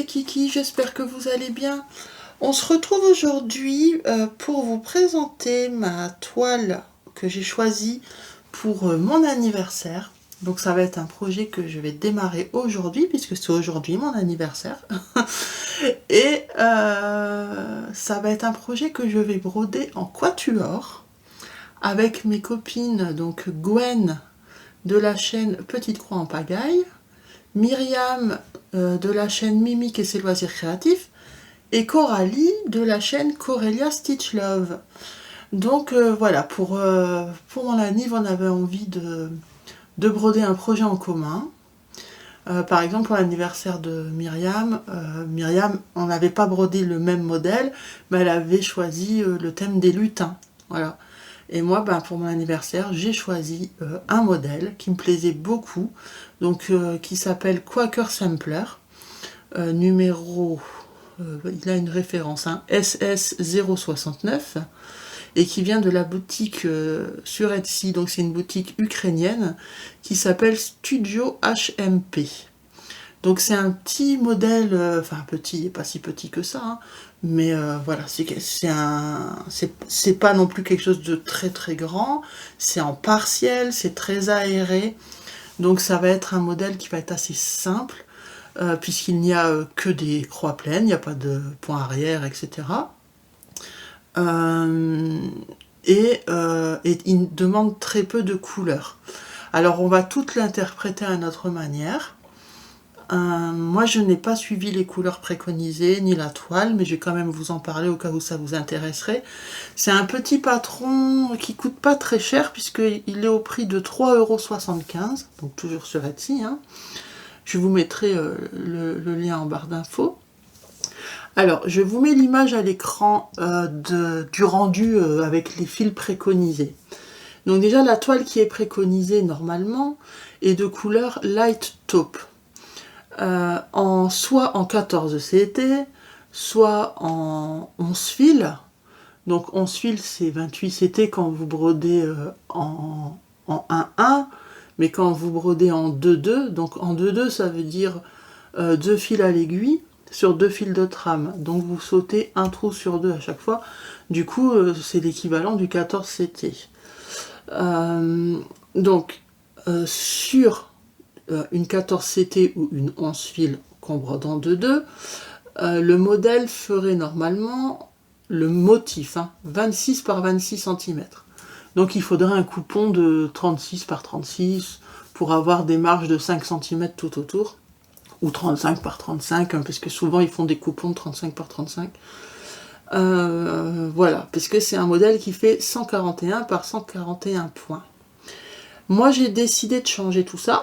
c'est Kiki, j'espère que vous allez bien. On se retrouve aujourd'hui pour vous présenter ma toile que j'ai choisie pour mon anniversaire. Donc ça va être un projet que je vais démarrer aujourd'hui puisque c'est aujourd'hui mon anniversaire. Et ça va être un projet que je vais broder en quatuor avec mes copines, donc Gwen de la chaîne Petite Croix en Pagaille, Myriam de la chaîne Mimique et ses loisirs créatifs, et Coralie de la chaîne Corelia Stitch Love. Donc voilà, pour mon anniv, on avait envie de broder un projet en commun. Par exemple, pour l'anniversaire de Myriam, on n'avait pas brodé le même modèle, mais elle avait choisi le thème des lutins. Voilà. Et moi, pour mon anniversaire, j'ai choisi un modèle qui me plaisait beaucoup, donc qui s'appelle Quaker Sampler, numéro, il a une référence, hein, SS069, et qui vient de la boutique sur Etsy, donc c'est une boutique ukrainienne qui s'appelle Studio HMP. Donc c'est un petit modèle, enfin petit, pas si petit que ça, hein, mais voilà, c'est pas non plus quelque chose de très très grand, c'est en partiel, c'est très aéré, donc ça va être un modèle qui va être assez simple, puisqu'il n'y a que des croix pleines, il n'y a pas de point arrière, etc. Et il demande très peu de couleurs. Alors on va toutes l'interpréter à notre manière. Moi je n'ai pas suivi les couleurs préconisées ni la toile, mais je vais quand même vous en parler au cas où ça vous intéresserait. C'est un petit patron qui coûte pas très cher puisqu'il est au prix de 3,75 €, donc toujours sur Etsy, hein. Je vous mettrai le lien en barre d'infos. Alors je vous mets l'image à l'écran du rendu avec les fils préconisés. Donc déjà la toile qui est préconisée normalement est de couleur light taupe. Soit en 14 CT, soit en 11 fils. Donc 11 fils c'est 28 CT quand vous brodez en 1-1, mais quand vous brodez en 2-2, donc en 2-2 ça veut dire 2 fils à l'aiguille sur 2 fils de trame. Donc vous sautez un trou sur 2 à chaque fois. Du coup c'est l'équivalent du 14 CT. Sur une 14 CT ou une 11 fils qu'on brode en 2-2, le modèle ferait normalement le motif, 26 par 26 cm. Donc il faudrait un coupon de 36 par 36 pour avoir des marges de 5 cm tout autour, ou 35 par 35, parce que souvent ils font des coupons de 35 par 35. Voilà, parce que c'est un modèle qui fait 141 par 141 points. Moi j'ai décidé de changer tout ça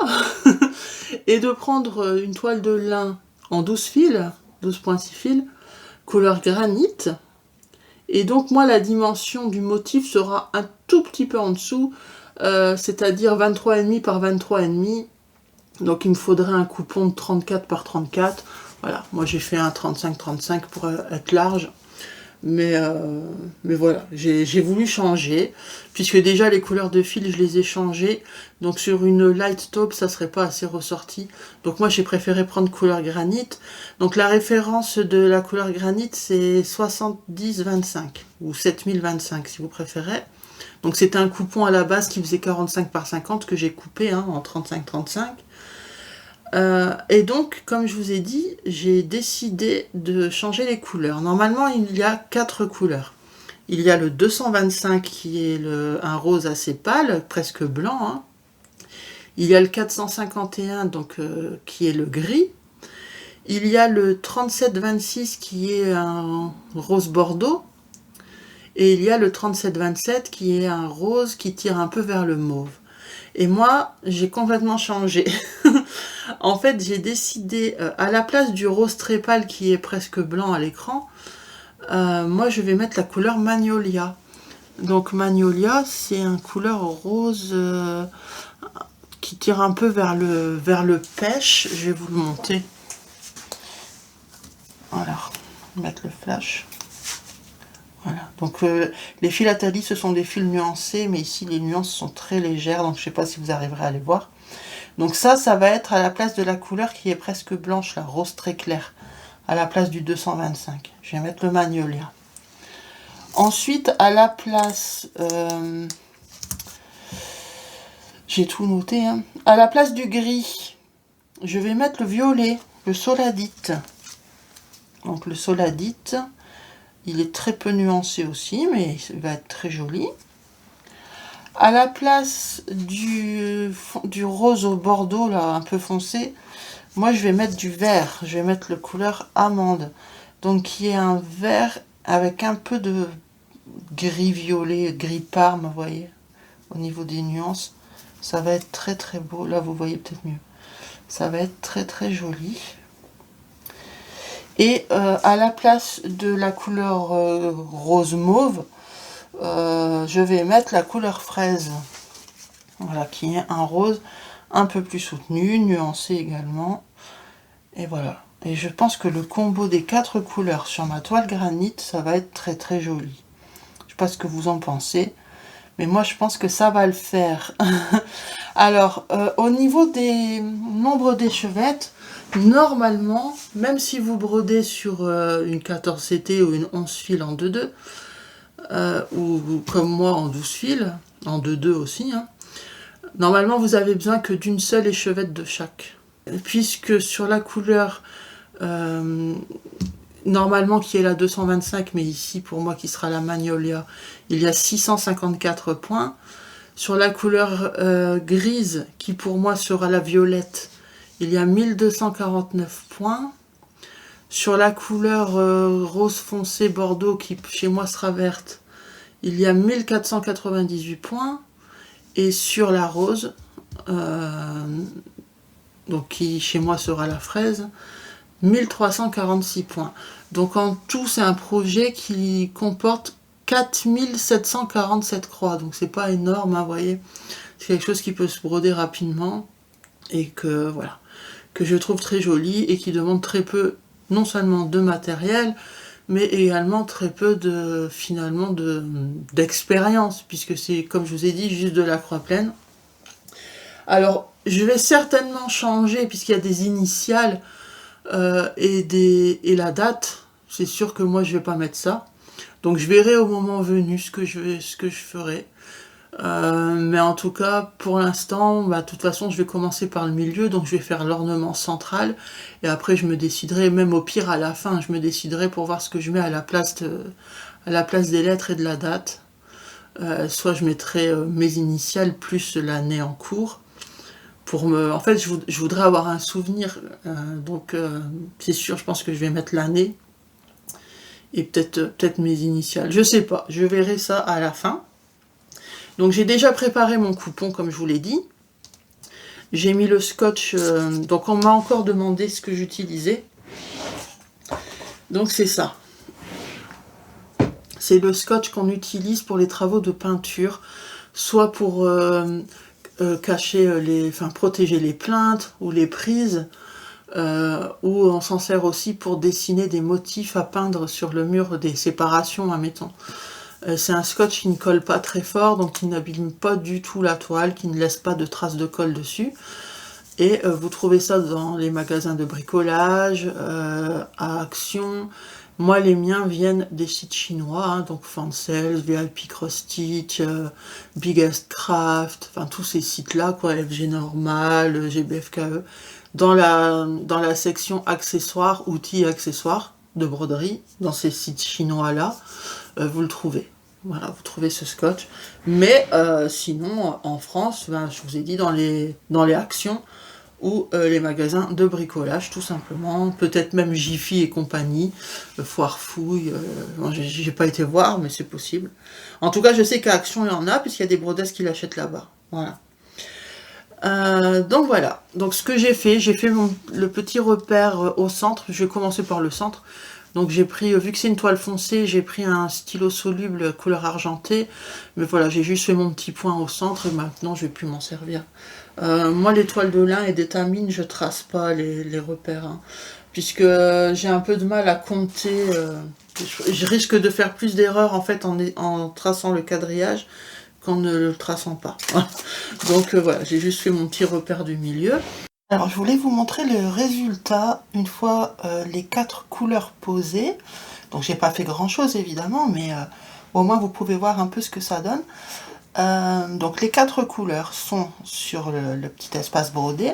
et de prendre une toile de lin en 12 fils, 12,6 fils, couleur granit. Et donc moi la dimension du motif sera un tout petit peu en dessous, c'est-à-dire 23,5 par 23,5. Donc il me faudrait un coupon de 34 par 34. Voilà, moi j'ai fait un 35-35 pour être large. Mais voilà, j'ai voulu changer, puisque déjà les couleurs de fil, je les ai changées. Donc sur une light taupe, ça serait pas assez ressorti. Donc moi j'ai préféré prendre couleur granit. Donc la référence de la couleur granit, c'est 70-25, ou 7025 si vous préférez. Donc c'était un coupon à la base qui faisait 45 par 50 que j'ai coupé en 35-35. Et donc, comme je vous ai dit, j'ai décidé de changer les couleurs. Normalement, il y a 4 couleurs. Il y a le 225 qui est un rose assez pâle, presque blanc. Il y a le 451 donc, qui est le gris. Il y a le 3726 qui est un rose bordeaux. Et il y a le 3727 qui est un rose qui tire un peu vers le mauve. Et moi, j'ai complètement changé. En fait, j'ai décidé, à la place du rose très pâle qui est presque blanc à l'écran, moi je vais mettre la couleur Magnolia. Donc Magnolia, c'est une couleur rose qui tire un peu vers le pêche. Je vais vous le monter. Voilà, mettre le flash. Voilà, donc les philatalies, ce sont des fils nuancés, mais ici les nuances sont très légères, donc je ne sais pas si vous arriverez à les voir. Donc ça va être à la place de la couleur qui est presque blanche, la rose très claire. à la place du 225. Je vais mettre le magnolia. Ensuite, à la place... j'ai tout noté, hein. À la place du gris, je vais mettre le violet, le soladite. Donc le soladite, il est très peu nuancé aussi, mais il va être très joli. À la place du rose au bordeaux, là, un peu foncé, moi je vais mettre du vert. Je vais mettre le couleur amande. Donc qui est un vert avec un peu de gris violet, gris parme, vous voyez, au niveau des nuances. Ça va être très très beau. Là, vous voyez peut-être mieux. Ça va être très très joli. Et à la place de la couleur rose mauve, je vais mettre la couleur fraise. Voilà, qui est un rose un peu plus soutenu, nuancé également. Et voilà. Et je pense que le combo des 4 couleurs sur ma toile granit, ça va être très très joli. Je sais pas ce que vous en pensez, mais moi je pense que ça va le faire. Alors, au niveau des nombres d'échevettes, normalement, même si vous brodez sur une 14 CT ou une 11 fils en 2-2, ou comme moi en 12 fils, en 2-2 aussi, hein, normalement vous avez besoin que d'une seule échevette de chaque. Puisque sur la couleur, normalement qui est la 225, mais ici pour moi qui sera la magnolia, il y a 654 points. Sur la couleur grise, qui pour moi sera la violette, il y a 1249 points. Sur la couleur rose foncé bordeaux, qui chez moi sera verte, il y a 1498 points. Et sur la rose, donc qui chez moi sera la fraise, 1346 points. Donc en tout, c'est un projet qui comporte 4747 croix, donc c'est pas énorme, hein, vous voyez. C'est quelque chose qui peut se broder rapidement et que voilà, que je trouve très joli et qui demande très peu, non seulement de matériel, mais également très peu de finalement d'expérience, puisque c'est, comme je vous ai dit, juste de la croix pleine. Alors, je vais certainement changer, puisqu'il y a des initiales et la date. C'est sûr que moi, je vais pas mettre ça. Donc, je verrai au moment venu ce que je ferai. Mais en tout cas, pour l'instant, bah, de toute façon, je vais commencer par le milieu. Donc, je vais faire l'ornement central. Et après, je me déciderai, même au pire, à la fin, je me déciderai pour voir ce que je mets à la place des lettres et de la date. Soit je mettrai mes initiales plus l'année en cours. En fait, je voudrais avoir un souvenir, donc c'est sûr, je pense que je vais mettre l'année et peut-être mes initiales. Je sais pas, je verrai ça à la fin. Donc j'ai déjà préparé mon coupon, comme je vous l'ai dit. J'ai mis le scotch, donc on m'a encore demandé ce que j'utilisais. Donc c'est ça. C'est le scotch qu'on utilise pour les travaux de peinture, soit pour protéger les plinthes ou les prises, ou on s'en sert aussi pour dessiner des motifs à peindre sur le mur des séparations, admettons. C'est un scotch qui ne colle pas très fort, donc qui n'abîme pas du tout la toile, qui ne laisse pas de traces de colle dessus. Et vous trouvez ça dans les magasins de bricolage, à Action. Moi, les miens viennent des sites chinois, hein, donc Fancel, VIP Cross Stitch, Biggest Craft, enfin tous ces sites-là, quoi, FG Normal, GBFKE. Dans la section accessoires, outils et accessoires de broderie, dans ces sites chinois-là, vous le trouvez. Voilà, vous trouvez ce scotch. Mais sinon, en France, ben, je vous ai dit, dans les actions, ou les magasins de bricolage, tout simplement, peut-être même Jiffy et compagnie, Foire Fouille, j'ai pas été voir, mais c'est possible. En tout cas, je sais qu'à Action, il y en a, puisqu'il y a des brodesses qui l'achètent là-bas. Voilà. Donc voilà, donc ce que j'ai fait le petit repère au centre. Je vais commencer par le centre. Donc j'ai pris, vu que c'est une toile foncée, j'ai pris un stylo soluble couleur argentée. Mais voilà, j'ai juste fait mon petit point au centre et maintenant je vais plus m'en servir. Moi les toiles de lin et d'étamine, je trace pas les repères. Hein, puisque j'ai un peu de mal à compter. Je risque de faire plus d'erreurs en fait en traçant le quadrillage qu'en ne le traçant pas. Donc voilà, j'ai juste fait mon petit repère du milieu. Alors, je voulais vous montrer le résultat une fois les 4 couleurs posées. Donc, j'ai pas fait grand-chose évidemment, mais au moins vous pouvez voir un peu ce que ça donne. Donc, les 4 couleurs sont sur le petit espace brodé.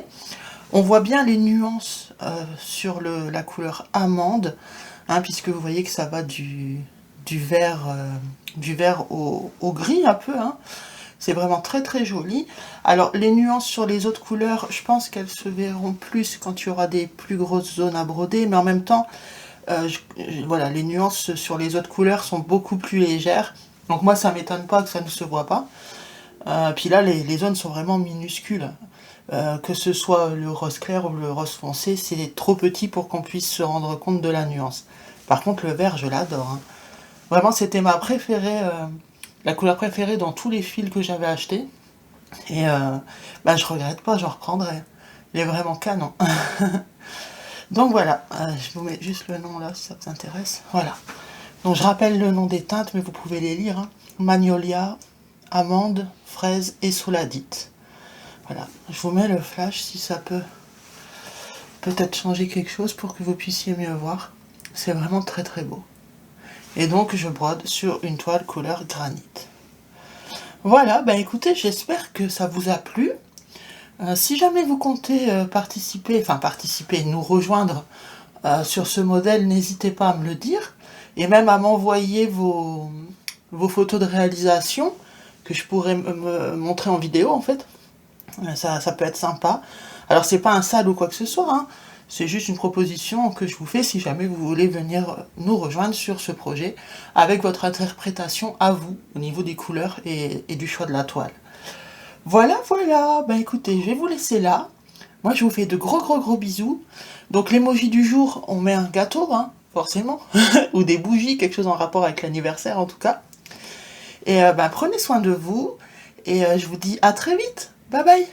On voit bien les nuances sur la couleur amande, hein, puisque vous voyez que ça va du vert, au gris un peu, hein. C'est vraiment très très joli. Alors les nuances sur les autres couleurs, je pense qu'elles se verront plus quand il y aura des plus grosses zones à broder, mais en même temps, voilà, les nuances sur les autres couleurs sont beaucoup plus légères. Donc moi ça m'étonne pas que ça ne se voit pas. Puis là les zones sont vraiment minuscules. Que ce soit le rose clair ou le rose foncé, c'est trop petit pour qu'on puisse se rendre compte de la nuance. Par contre le vert je l'adore, hein. Vraiment c'était ma préférée, la couleur préférée dans tous les fils que j'avais achetés. Et bah, je regrette pas, j'en reprendrai. Il est vraiment canon. Donc voilà, je vous mets juste le nom là si ça vous intéresse. Voilà. Donc je rappelle le nom des teintes, mais vous pouvez les lire, hein. Magnolia, amande, fraise et souladite. Voilà. Je vous mets le flash si ça peut peut-être changer quelque chose pour que vous puissiez mieux voir. C'est vraiment très très beau. Et donc je brode sur une toile couleur granit. Voilà, bah écoutez, j'espère que ça vous a plu. Si jamais vous comptez participer, nous rejoindre sur ce modèle, n'hésitez pas à me le dire. Et même à m'envoyer vos photos de réalisation que je pourrais me montrer en vidéo en fait. Ça peut être sympa. Alors c'est pas un sale ou quoi que ce soit, hein. C'est juste une proposition que je vous fais si jamais vous voulez venir nous rejoindre sur ce projet avec votre interprétation à vous au niveau des couleurs et du choix de la toile. Voilà, voilà, bah écoutez, je vais vous laisser là. Moi je vous fais de gros gros gros bisous. Donc l'emoji du jour, on met un gâteau, hein, forcément, ou des bougies, quelque chose en rapport avec l'anniversaire en tout cas. Et bah, prenez soin de vous, et je vous dis à très vite. Bye bye.